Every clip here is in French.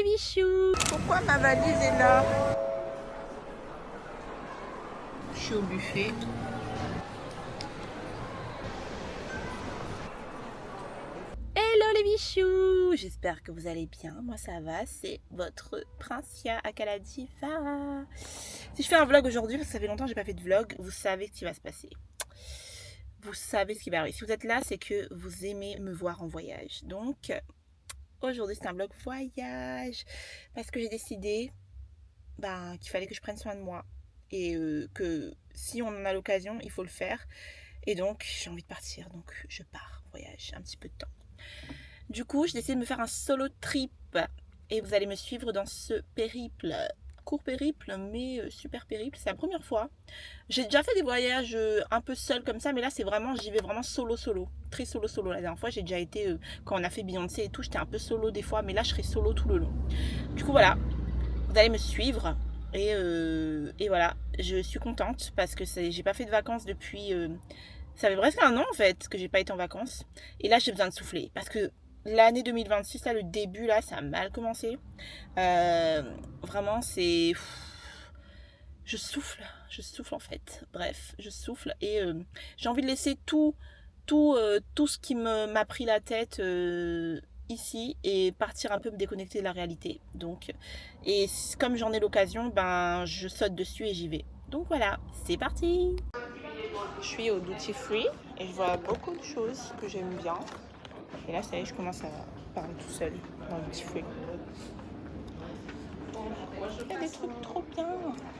bichous. Pourquoi ma valise est là? Je suis au buffet. Hello les bichous, j'espère que vous allez bien. Moi ça va, c'est votre Princia Akaladiva. Si je fais un vlog aujourd'hui, parce que ça fait longtemps que j'ai pas fait de vlog, vous savez ce qui va se passer. Vous savez ce qui va arriver. Si vous êtes là, c'est que vous aimez me voir en voyage. Donc aujourd'hui c'est un vlog voyage parce que j'ai décidé qu'il fallait que je prenne soin de moi et que si on en a l'occasion, il faut le faire. Et donc j'ai envie de partir, donc je pars en voyage un petit peu de temps. Du coup, j'ai décidé de me faire un solo trip et vous allez me suivre dans ce périple. Court périple, mais super périple. C'est la première fois. J'ai déjà fait des voyages un peu seul comme ça, mais là, c'est vraiment, j'y vais vraiment solo. Très solo. La dernière fois, j'ai déjà été, quand on a fait Beyoncé et tout, j'étais un peu solo des fois, mais là, je serai solo tout le long. Du coup, voilà, vous allez me suivre. Et voilà, je suis contente parce que j'ai pas fait de vacances depuis... ça fait presque un an en fait que j'ai pas été en vacances. Et là, j'ai besoin de souffler parce que l'année 2026, là, le début, là, ça a mal commencé. Vraiment, c'est... Je souffle en fait. Bref, je souffle et j'ai envie de laisser tout ce qui m'a pris la tête ici et partir un peu me déconnecter de la réalité. Donc, et comme j'en ai l'occasion, je saute dessus et j'y vais. Donc voilà, c'est parti. Je suis au Duty Free et je vois beaucoup de choses que j'aime bien. Et là, ça y est, je commence à parler tout seul dans le Duty Free. Il y a des trucs trop bien.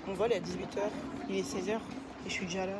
Mon vol est à 18h, il est 16h et je suis déjà là.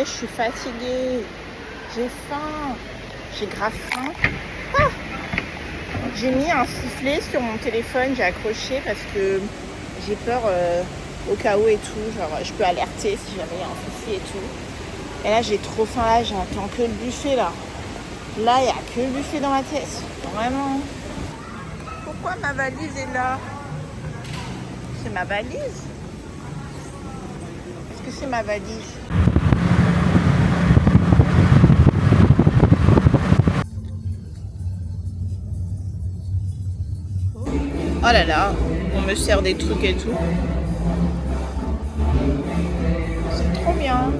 Je suis fatiguée, j'ai faim, j'ai grave faim. J'ai mis un sifflet sur mon téléphone, j'ai accroché parce que j'ai peur au cas où et tout, genre je peux alerter si jamais il y a un souci et tout. Et là j'ai trop faim, là j'entends que le buffet là. Là il n'y a que le buffet dans ma tête, vraiment. Pourquoi ma valise est là? C'est ma valise? Est-ce que c'est ma valise? Oh là là, on me sert des trucs et tout. C'est trop bien.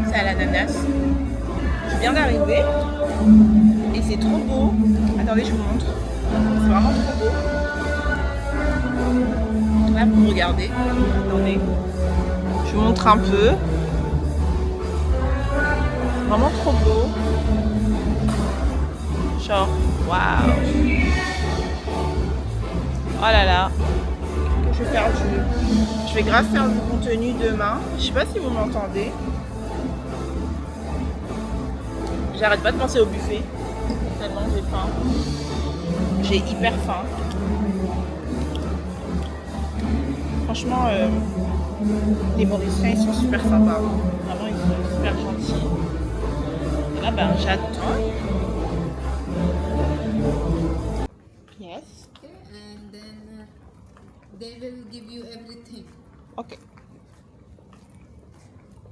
C'est à l'ananas. Je viens d'arriver et c'est trop beau. Attendez, je vous montre. C'est vraiment trop beau. Là, vous regardez. Attendez. Je vous montre un peu. C'est vraiment trop beau. Genre, waouh. Oh là là. Je vais faire je vais grave faire du contenu demain. Je sais pas si vous m'entendez. J'arrête pas de penser au buffet. Tellement j'ai faim. J'ai hyper faim. Franchement, les Mauriciens ils sont super sympas. Vraiment ils sont super gentils. Et là j'attends. Yes. Okay, and then they will give you everything. Okay.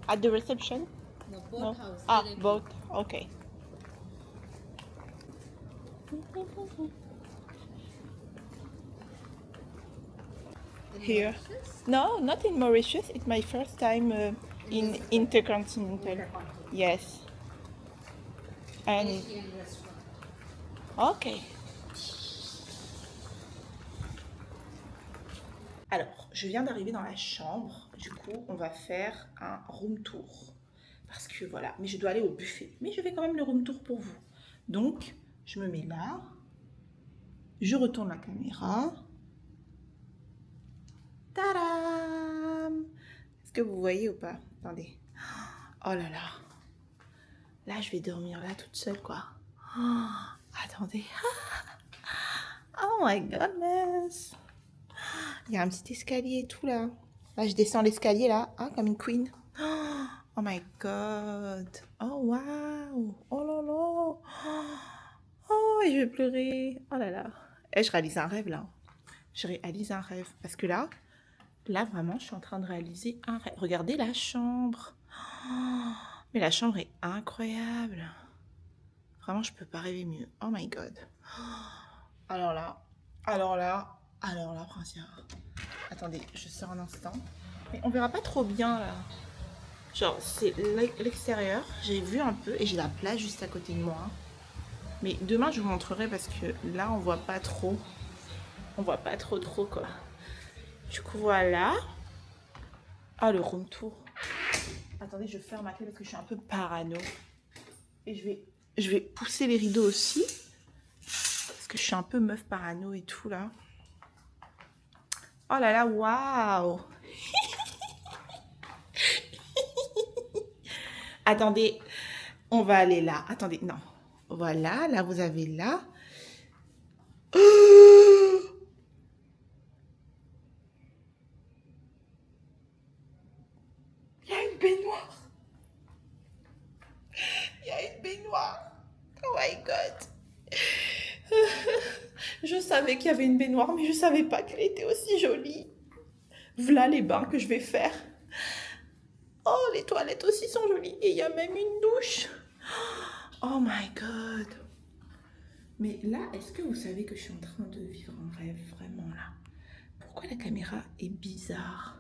At the reception? The boathouse. Ah, directly. boat. Okay. In Here. Mauritius? No, not in Mauritius. It's my first time in Intercontinental. Yes. And Asian restaurant. ok. Alors, je viens d'arriver dans la chambre. Du coup, on va faire un room tour. Parce que voilà, mais je dois aller au buffet. Mais je vais quand même le room tour pour vous. Donc, je me mets là. Je retourne la caméra. Tadam! Est-ce que vous voyez ou pas? Attendez. Oh là là. Là, je vais dormir là toute seule, quoi. Oh, attendez. Oh my goodness. Il y a un petit escalier et tout là. Là, je descends l'escalier là, hein, comme une queen. Oh my god. Oh wow. Oh là là. Oh, et je vais pleurer. Oh là là. Et je réalise un rêve là. je réalise un rêve. Parce que là vraiment, je suis en train de réaliser un rêve. Regardez la chambre. Oh, mais la chambre est incroyable. Vraiment, je peux pas rêver mieux. Oh my god. Alors là, Princia. Attendez, je sors un instant. Mais on verra pas trop bien là. Genre, c'est l'extérieur. J'ai vu un peu et j'ai la plage juste à côté de moi. Mais demain, je vous montrerai parce que là, on voit pas trop. On voit pas trop quoi. Du coup, voilà. Ah, le room tour. Attendez, je ferme ma clé parce que je suis un peu parano. Et je vais pousser les rideaux aussi. Parce que je suis un peu meuf parano et tout là. Oh là là, waouh. Attendez, on va aller là. Attendez, non. Voilà, là vous avez là. Il y a une baignoire. Il y a une baignoire. Oh my god. Je savais qu'il y avait une baignoire, mais je savais pas qu'elle était aussi jolie. Voilà les bains que je vais faire. Oh, les toilettes aussi sont jolies. Et il y a même une douche. Oh my god. Mais là, est-ce que vous savez que je suis en train de vivre un rêve vraiment là? Pourquoi la caméra est bizarre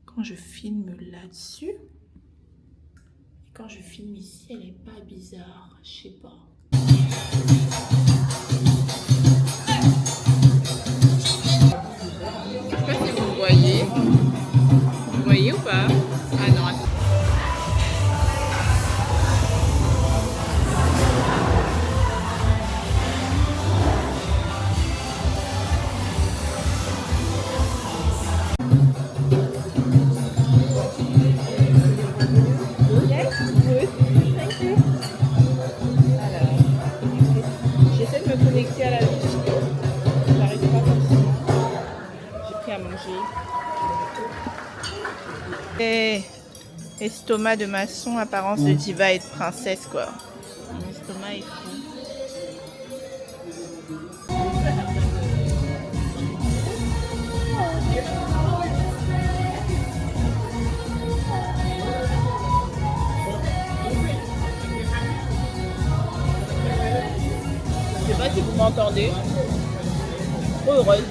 quand je filme là-dessus? Et quand je filme ici, elle est pas bizarre. Je sais pas. Je sais pas si vous voyez. Vous voyez ou pas? Ah non, attends. J'essaie de me connecter à la vie. J'arrive pas facilement. J'ai pris à manger. Et estomac de maçon, apparence de diva et de princesse quoi. Mon estomac est fou. Je sais pas si vous m'entendez. Trop heureuse.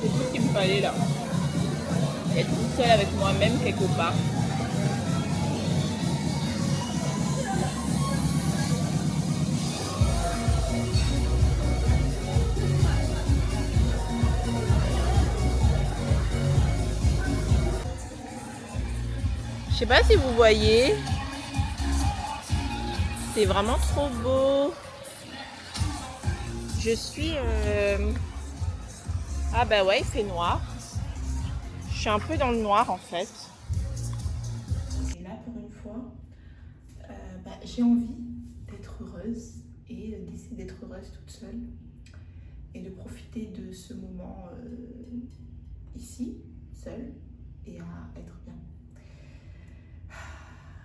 C'est tout ce qu'il me fallait là. Être toute seule avec moi-même quelque part. Je sais pas si vous voyez. C'est vraiment trop beau. Je suis... Ah bah ouais, il fait noir. Je suis un peu dans le noir en fait. Et là, pour une fois, j'ai envie d'être heureuse et d'essayer d'être heureuse toute seule et de profiter de ce moment ici, seule, et à être bien.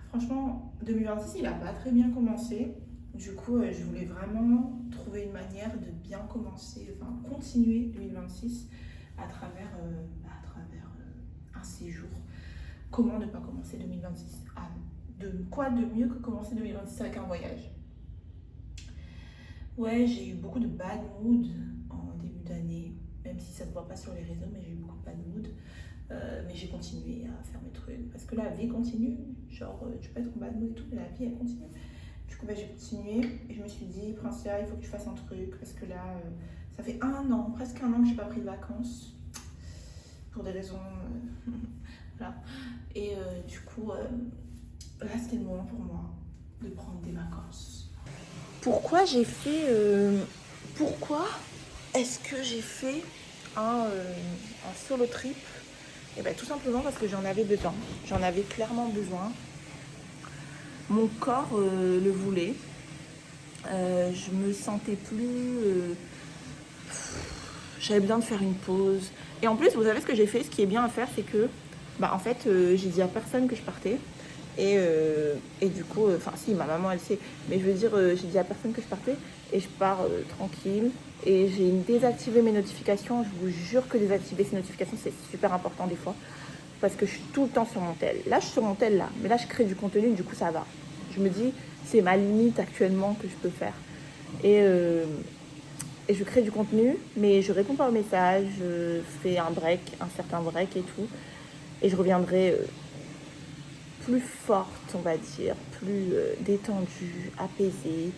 Franchement, 2026, il n'a pas très bien commencé. Du coup, je voulais vraiment trouver une manière de bien commencer, enfin continuer 2026 à travers un séjour. Comment ne pas commencer 2026? Quoi de mieux que commencer 2026 avec un voyage? Ouais, j'ai eu beaucoup de bad mood en début d'année, même si ça ne se voit pas sur les réseaux, mais j'ai eu beaucoup de bad mood. Mais j'ai continué à faire mes trucs parce que la vie continue. Genre, tu peux être en bad mood et tout, mais la vie elle continue. Du coup, j'ai continué et je me suis dit, Princia, il faut que tu fasses un truc parce que là, ça fait presque un an que je n'ai pas pris de vacances pour des raisons. Voilà. Et du coup, là, c'était le moment pour moi de prendre des vacances. Pourquoi j'ai fait. Pourquoi est-ce que j'ai fait un solo trip? Et bien tout simplement parce que j'en avais besoin. J'en avais clairement besoin. Mon corps le voulait. Je me sentais plus... j'avais besoin de faire une pause. Et en plus, vous savez ce que j'ai fait? Ce qui est bien à faire, c'est que... en fait, j'ai dit à personne que je partais. Et du coup, enfin si, ma maman elle sait, mais je veux dire, j'ai dit à personne que je partais et je pars tranquille. Et j'ai désactivé mes notifications. Je vous jure que désactiver ces notifications, c'est super important des fois. Parce que je suis tout le temps sur mon tel. Là, je suis sur mon tel là, mais là, je crée du contenu, du coup, ça va. Je me dis, c'est ma limite actuellement que je peux faire. Et je crée du contenu, mais je réponds pas aux messages, je fais un break, un certain break et tout. Et je reviendrai plus forte, on va dire, plus détendue, apaisée.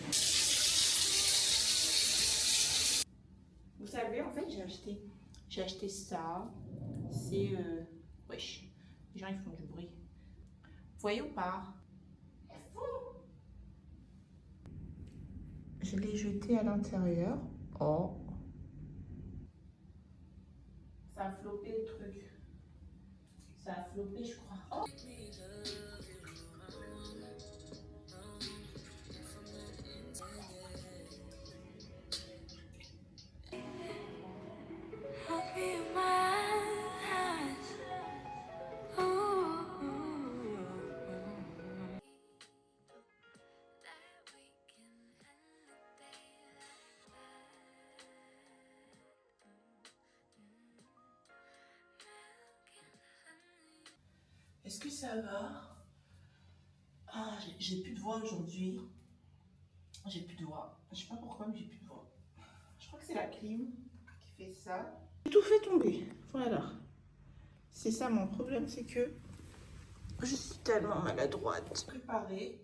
Vous savez, en fait, j'ai acheté ça. C'est wesh, les gens ils font du bruit. Vous voyez ou pas? Je l'ai jeté à l'intérieur. Oh. Ça a flopé le truc. Ça a flopé, je crois. Oh. Est-ce que ça va? Ah, j'ai plus de voix aujourd'hui. J'ai plus de voix. Je sais pas pourquoi, mais j'ai plus de voix. Je crois que c'est la clim qui fait ça. J'ai tout fait tomber. Voilà. C'est ça mon problème, c'est que je suis tellement maladroite. Préparé.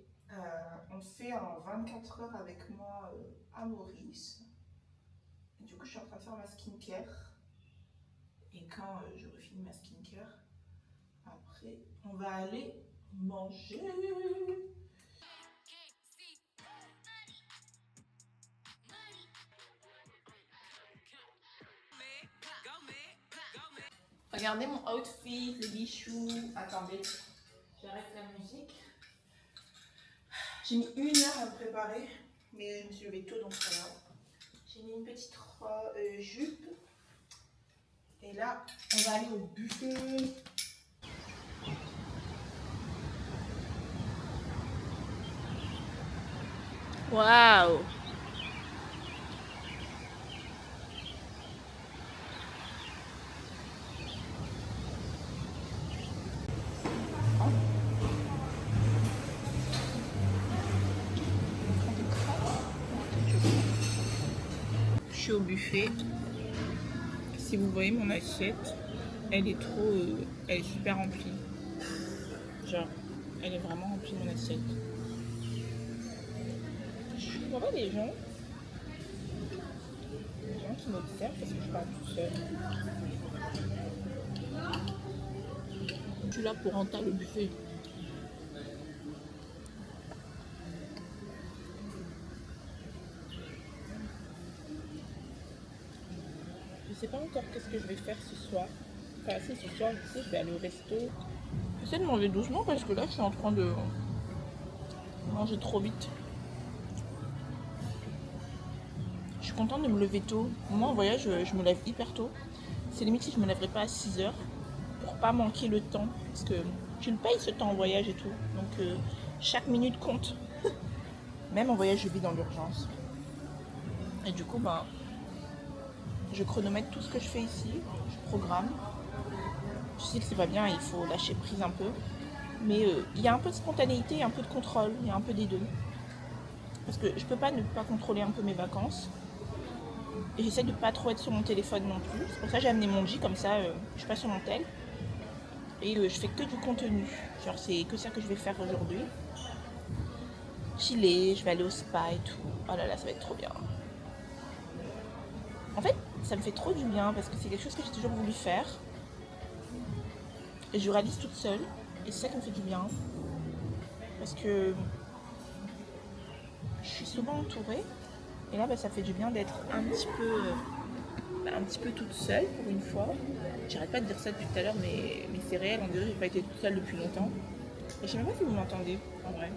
On fait en 24 heures avec moi à Maurice. Et du coup, je suis en train de faire ma skincare. Et quand j'aurai fini ma skincare, après, on va aller manger. Regardez mon outfit, les bijoux. Attendez, j'arrête la musique. J'ai mis 1 heure à me préparer, mais je me suis levée tôt donc ça va. J'ai mis une petite jupe. Et là, on va aller au buffet. Waouh! Je suis au buffet. Si vous voyez mon assiette, elle est elle est super remplie. Genre, elle est vraiment remplie mon assiette. Je vois pas les gens qui m'observent parce que je parle toute seule. Je suis là pour rentrer le buffet. Je sais pas encore qu'est-ce que je vais faire ce soir. Enfin, si ce soir, je sais, je vais aller au resto. J'essaie de manger doucement parce que là, je suis en train de manger trop vite. Je suis contente de me lever tôt. Moi, en voyage, je me lève hyper tôt. C'est limite si je me lèverais pas à 6 heures pour pas manquer le temps. Parce que tu le payes ce temps en voyage et tout. Donc, chaque minute compte. Même en voyage, je vis dans l'urgence. Et du coup, ben, je chronomètre tout ce que je fais ici. Je programme. Je sais que c'est pas bien, il faut lâcher prise un peu. Mais il y a un peu de spontanéité et un peu de contrôle. Il y a un peu des deux. Parce que je peux pas ne pas contrôler un peu mes vacances. Et j'essaie de pas trop être sur mon téléphone non plus. C'est pour ça que j'ai amené mon J, comme ça je suis pas sur mon tel. Et je fais que du contenu. Genre c'est que ça que je vais faire aujourd'hui. Chiller, je vais aller au spa et tout. Oh là là, ça va être trop bien. En fait, ça me fait trop du bien parce que c'est quelque chose que j'ai toujours voulu faire. Et je réalise toute seule. Et c'est ça qui me fait du bien. Parce que je suis souvent entourée. Et là, bah, ça fait du bien d'être un petit peu toute seule pour une fois. J'arrête pas de dire ça depuis tout à l'heure, mais c'est réel. On dirait que j'ai pas été toute seule depuis longtemps. Et je sais même pas si vous m'entendez, en vrai.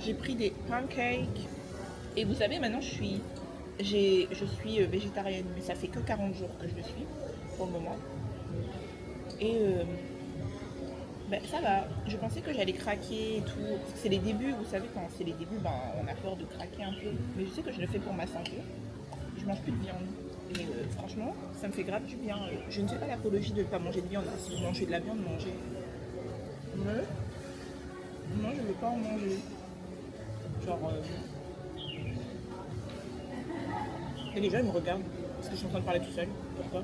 J'ai pris des pancakes. Et vous savez, maintenant, je suis végétarienne. Mais ça fait que 40 jours que je le suis, pour le moment. Et Ben, ça va. Je pensais que j'allais craquer et tout. Parce que c'est les débuts, vous savez, quand c'est les débuts, ben, on a peur de craquer un peu. Mais je sais que je le fais pour ma santé. Je mange plus de viande. Et franchement, ça me fait grave du bien. Je ne fais pas l'apologie de ne pas manger de viande. Si vous mangez de la viande, mangez. Mais moi, je ne veux pas en manger. Genre. Et les gens, ils me regardent. Parce que je suis en train de parler tout seul. Pourquoi?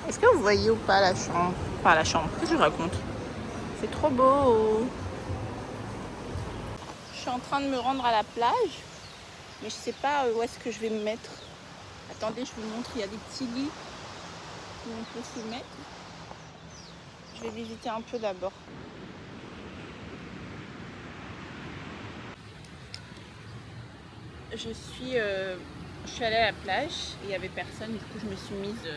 Est-ce que vous voyez ou pas la chambre? Enfin, la chambre. Qu'est-ce que je raconte? C'est trop beau. Je suis en train de me rendre à la plage. Mais je sais pas où est-ce que je vais me mettre. Attendez, je vous montre. Il y a des petits lits où on peut se mettre. Je vais visiter un peu d'abord. Je suis allée à la plage et il n'y avait personne. Du coup, je me suis mise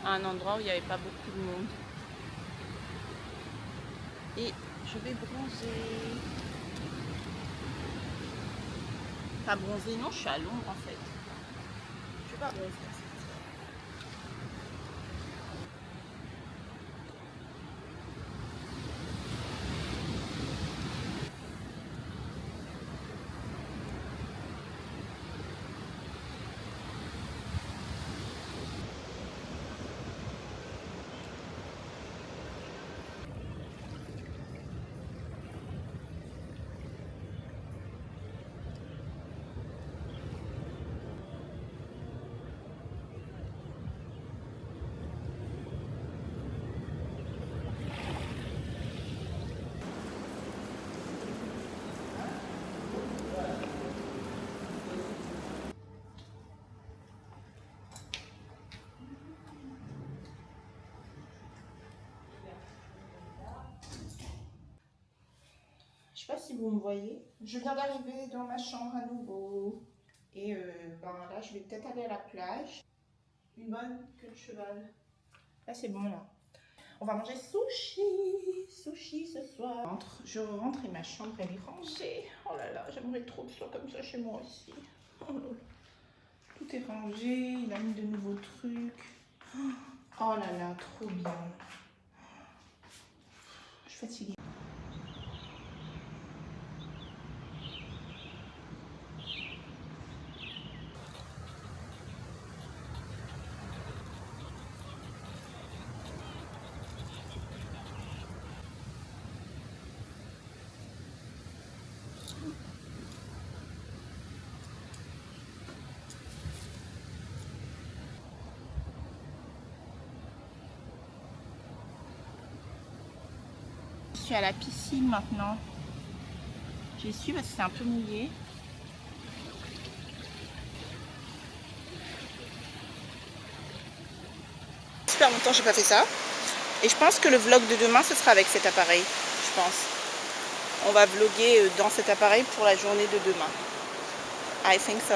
à un endroit où il n'y avait pas beaucoup de monde. Et je vais bronzer. Pas bronzer, non, je suis à l'ombre en fait. Je vais pas bronzer. Je sais pas si vous me voyez. Je viens d'arriver dans ma chambre à nouveau. Et ben là, je vais peut-être aller à la plage. Une bonne queue de cheval. Là, c'est bon là. On va manger sushi. Sushi ce soir. Je rentre et ma chambre, elle est rangée. Oh là là, j'aimerais trop que ce soit comme ça chez moi aussi. Oh là là. Tout est rangé. Il a mis de nouveaux trucs. Oh là là, trop bien. Je suis fatiguée. Je suis à la piscine maintenant. J'y suis parce que c'est un peu mouillé. Super longtemps j'ai pas fait ça. Et je pense que le vlog de demain ce sera avec cet appareil. Je pense. On va vlogger dans cet appareil pour la journée de demain. I think so.